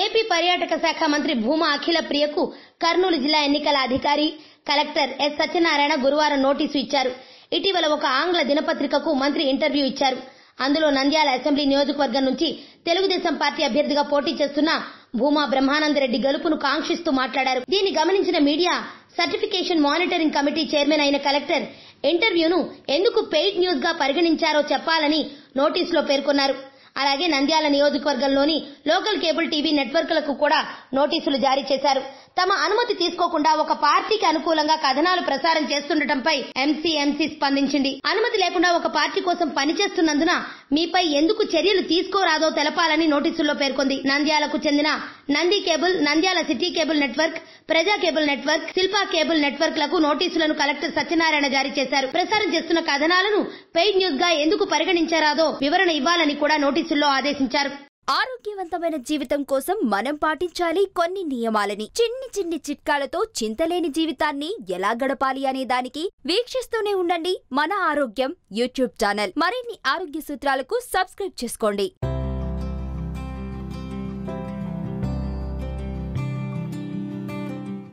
AP పర్యాటక శాఖ మంత్రి భూమా అఖిల ప్రియకు కర్నూలు జిల్లా ఎన్నికల అధికారి కలెక్టర్ ఎస్ సత్యనారాయణ గురువారం నోటీసు ఇచ్చారు. ఇటీవల ఒక ఆంగ్ల దినపత్రికకు మంత్రి ఇంటర్వ్యూ ఇచ్చారు. అందులో నంద్యాల అసెంబ్లీ నియోజకవర్గం నుంచి తెలుగుదేశం పార్టీ అభ్యర్థిగా పోటీ చేస్తున్న భూమా బ్రహ్మానందరెడ్డి గెలుపును కాంక్షిస్తూ మాట్లాడారు. దీన్ని గమనించిన media certification monitoring committee chairman అయిన కలెక్టర్ ఇంటర్వ్యూను ఎందుకు పెయిడ్ న్యూస్ గా పరిగణించారో చెప్పాలని నోటీసులో పేర్కొన్నారు. అలాగే నంద్యాల నియోజకవర్గంలోని లోకల్ కేబుల్ టీవీ నెట్వర్క్లకు కూడా నోటీసులు జారీ చేశారు. తమ అనుమతి తీసుకోకుండా ఒక పార్టీకి అనుకూలంగా కథనాలు ప్రసారం చేస్తుండటంపై ఎంసీఎంసీ స్పందించింది. అనుమతి లేకుండా ఒక పార్టీ కోసం పనిచేస్తున్నందున మీపై ఎందుకు చర్యలు తీసుకోరాదో తెలపాలని నోటీసుల్లో పేర్కొంది. నంద్యాలకు చెందిన Nandi cable, Nandyala city cable network, Praja cable network, Shilpa cable నెట్వర్క్లకు నోటీసులను కలెక్టర్ సత్యనారాయణ జారీ చేశారు. ప్రసారం చేస్తున్న కథనాలను పెయిడ్ న్యూస్ గా ఎందుకు పరిగణించారాదో వివరణ ఇవ్వాలని కూడా నోటీసుల్లో ఆదేశించారు. ఆరోగ్యవంతమైన జీవితం కోసం మనం పాటించాలి కొన్ని నియమాలని. చిన్ని చిన్ని చిట్కాలతో చింతలేని జీవితాన్ని ఎలా గడపాలి అనే దానికి వీక్షిస్తూనే ఉండండి మన ఆరోగ్యం యూట్యూబ్ ఛానల్. మరిన్ని ఆరోగ్య సూత్రాలకు సబ్స్క్రైబ్ చేసుకోండి.